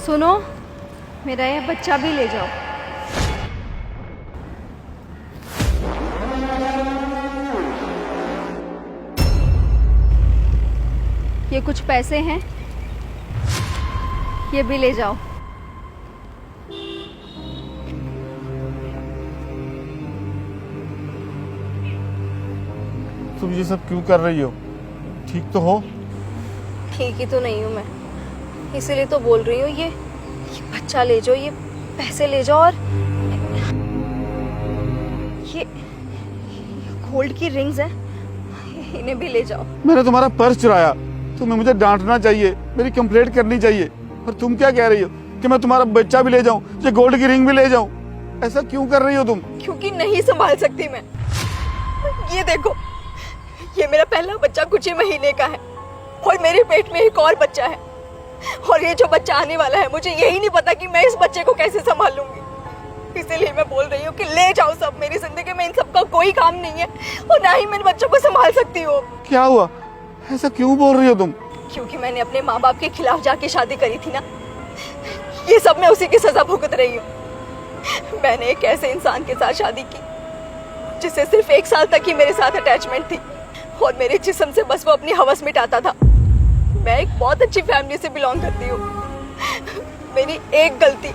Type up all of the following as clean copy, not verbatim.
सुनो, मेरा यह बच्चा भी ले जाओ। ये कुछ पैसे हैं, ये भी ले जाओ। तुम ये सब क्यों कर रही हो? ठीक तो हो? ठीक ही तो नहीं हूँ मैं, इसीलिए तो बोल रही हूँ ये बच्चा ले जाओ, ये पैसे ले जाओ और ये गोल्ड की रिंग्स हैं, इन्हें भी ले जाओ। मैंने तुम्हारा पर्स चुराया, तुम्हें मुझे डांटना चाहिए, मेरी कंप्लेंट करनी चाहिए। और तुम क्या कह रही हो कि मैं तुम्हारा बच्चा भी ले जाऊं, ये गोल्ड की रिंग भी ले जाऊं? ऐसा क्यों कर रही हो तुम? क्योंकि नहीं संभाल सकती मैं। ये देखो, ये मेरा पहला बच्चा कुछ ही महीने का है और मेरे पेट में एक और बच्चा है, और ये जो बच्चा आने वाला है, मुझे यही नहीं पता कि मैं इस बच्चे को कैसे संभालूंगी। इसीलिए मैं बोल रही हूँ कि ले जाओ सब, मेरी जिंदगी में इन सब का कोई काम नहीं है और ना ही मैं इन बच्चों को संभाल सकती हूँ। क्या हुआ? ऐसा क्यों बोल रही हो तुम? क्योंकि मैंने अपने माँ बाप के खिलाफ जाके शादी करी थी ना, ये सब मैं उसी की सजा भुगत रही हूँ। मैंने एक ऐसे इंसान के साथ शादी की जिससे सिर्फ 1 साल तक ही मेरे साथ अटैचमेंट थी और मेरे जिस्म से बस वो अपनी हवस मिटाता था। मैं एक बहुत अच्छी फैमिली से बिलोंग करती हूँ। मेरी एक गलती,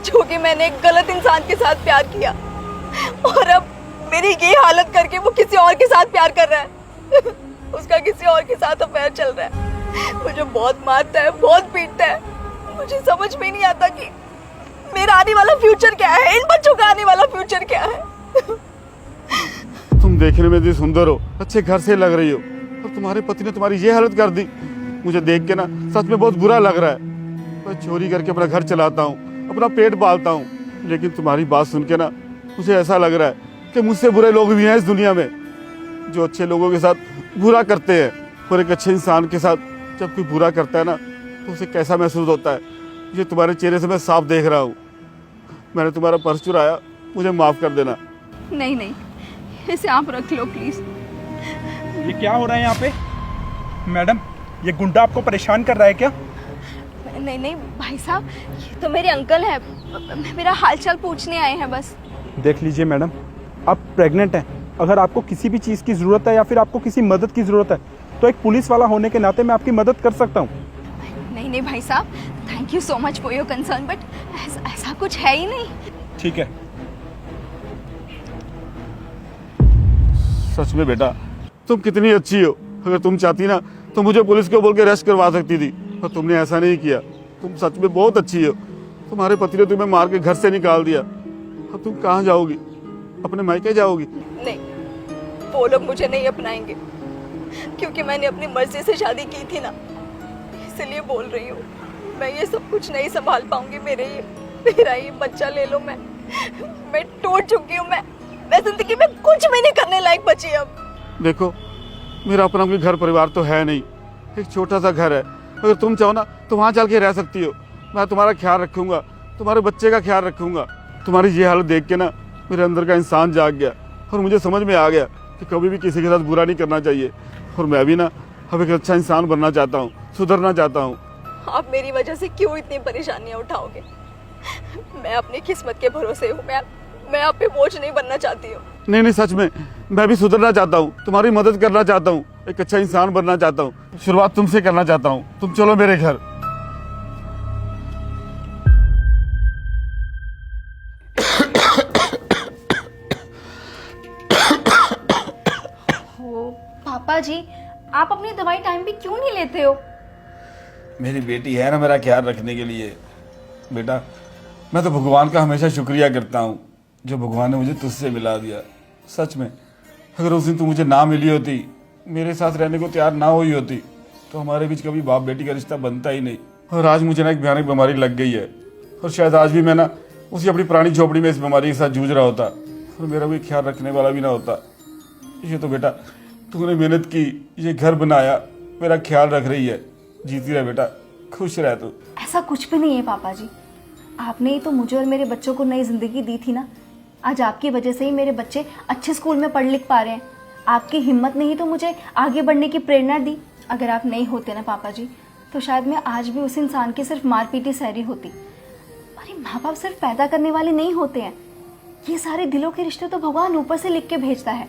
जो कि मैंने एक गलत इंसान के साथ प्यार किया, और अब मेरी ये हालत करके वो किसी और के साथ प्यार कर रहा है। उसका किसी और के साथ अफेयर चल रहा है। मुझे बहुत मारता है, बहुत पीटता है। मुझे समझ में नहीं आता कि मेरा आने वाला फ्यूचर क्या है, इन बच्चों का आने वाला फ्यूचर क्या है। तुम देखने में भी सुंदर हो, अच्छे घर से लग रही हो, और तुम्हारे पति ने तुम्हारी ये हालत कर दी। मुझे देख के ना सच में बहुत बुरा लग रहा है। मैं चोरी करके अपना घर चलाता हूँ, अपना पेट पालता हूँ, लेकिन तुम्हारी बात सुन के ना मुझे ऐसा लग रहा है कि मुझसे बुरे लोग भी हैं इस दुनिया में, जो अच्छे लोगों के साथ बुरा करते हैं। और एक अच्छे इंसान के साथ जब कोई बुरा करता है ना, तो उसे कैसा महसूस होता है, ये तुम्हारे चेहरे से मैं साफ देख रहा हूँ। मैंने तुम्हारा पर्स चुराया, मुझे माफ़ कर देना। नहीं नहीं, इसे आप रख लो प्लीज। ये क्या हो रहा है यहाँ पे? मैडम, ये गुंडा आपको परेशान कर रहा है क्या? नहीं नहीं भाई साहब, ये तो मेरे अंकल हैं, मेरा हालचाल पूछने आए हैं बस। देख लीजिए मैडम, आप प्रेग्नेंट हैं। अगर आपको किसी भी चीज़ की ज़रूरत है या फिर आपको किसी मदद की ज़रूरत है, तो एक पुलिस वाला होने के नाते मैं आपकी मदद कर सकता हूँ। नहीं नहीं भाई साहब, thank you so much for your concern, but ऐसा कुछ है ही नहीं। ठीक है। सच में बेटा, तुम कितनी अच्छी हो। अगर तुम चाहती ना तो मुझे पुलिस को बोल के अरेस्ट करवा सकती थी, पर तुमने ऐसा नहीं किया। तुम सच में बहुत अच्छी हो। तुम्हारे पति ने तुम्हें मार के घर से निकाल दिया। अब तुम कहाँ जाओगी? अपने मायके जाओगी? नहीं, वो लोग मुझे नहीं अपनाएंगे, क्योंकि मैंने अपनी मर्जी से शादी की थी ना, इसलिए बोल रही हूँ मैं ये सब कुछ नहीं संभाल पाऊंगी। मेरा ये बच्चा ले लो। मैं टूट चुकी हूँ। मैं जिंदगी में कुछ भी नहीं करने लायक बची अब। देखो, मेरा अपना कोई घर परिवार तो है नहीं, एक छोटा सा घर है। अगर तुम चाहो ना तो वहाँ चल के रह सकती हो। मैं तुम्हारा ख्याल रखूंगा, तुम्हारे बच्चे का ख्याल रखूंगा। तुम्हारी ये हालत देख के ना मेरे अंदर का इंसान जाग गया और मुझे समझ में आ गया कि कभी भी किसी के साथ बुरा नहीं करना चाहिए। और मैं भी ना अब एक अच्छा इंसान बनना चाहता हूँ, सुधरना चाहता हूँ। आप मेरी वजह से क्यों इतनी परेशानियाँ उठाओगे? मैं अपनी किस्मत के भरोसे हूँ। मैं आप पे बोझ नहीं बनना चाहती हूँ। नहीं नहीं, सच में मैं भी सुधरना चाहता हूँ, तुम्हारी मदद करना चाहता हूँ, एक अच्छा इंसान बनना चाहता हूँ। शुरुआत तुमसे करना चाहता हूँ। तुम चलो मेरे घर। ओ पापा जी, आप अपनी दवाई टाइम पे क्यों नहीं लेते हो? मेरी बेटी है ना मेरा ख्याल रखने के लिए। बेटा, मैं तो भगवान का हमेशा शुक्रिया करता हूँ जो भगवान ने मुझे तुझसे मिला दिया। सच में अगर उस दिन तू मुझे ना मिली होती, मेरे साथ रहने को तैयार ना हुई होती, तो हमारे बीच कभी बाप बेटी का रिश्ता बनता ही नहीं। और आज मुझे ना एक भयानक बीमारी लग गई है, और शायद आज भी मैं ना उसी अपनी पुरानी झोपड़ी में इस बीमारी के साथ जूझ रहा होता और मेरा कोई ख्याल रखने वाला भी ना होता। ये तो बेटा तूने मेहनत की, ये घर बनाया, मेरा ख्याल रख रही है। जीती रह बेटा, खुश रह तू। ऐसा कुछ भी नहीं है पापा जी, आपने ही तो मुझे और मेरे बच्चों को नई जिंदगी दी थी ना। आज आपकी वजह से ही मेरे बच्चे अच्छे स्कूल में पढ़ लिख पा रहे हैं। आपकी हिम्मत ने ही तो मुझे आगे बढ़ने की प्रेरणा दी। अगर आप नहीं होते ना पापा जी, तो शायद मैं आज भी उस इंसान की सिर्फ मारपीटी सह रही होती। अरे माँ बाप सिर्फ पैदा करने वाले नहीं होते हैं, ये सारे दिलों के रिश्ते तो भगवान ऊपर से लिख के भेजता है।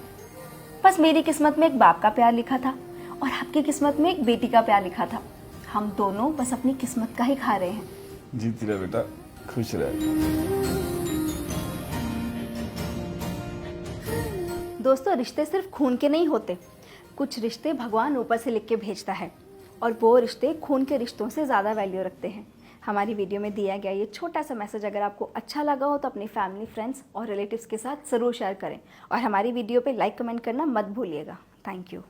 बस मेरी किस्मत में एक बाप का प्यार लिखा था और आपकी किस्मत में एक बेटी का प्यार लिखा था। हम दोनों बस अपनी किस्मत का ही खा रहे हैं। जीती रहे बेटा, खुश रहे। दोस्तों, रिश्ते सिर्फ खून के नहीं होते, कुछ रिश्ते भगवान ऊपर से लिख के भेजता है और वो रिश्ते खून के रिश्तों से ज़्यादा वैल्यू रखते हैं। हमारी वीडियो में दिया गया ये छोटा सा मैसेज अगर आपको अच्छा लगा हो तो अपनी फैमिली, फ्रेंड्स और रिलेटिव्स के साथ ज़रूर शेयर करें और हमारी वीडियो पे लाइक कमेंट करना मत भूलिएगा। Thank you.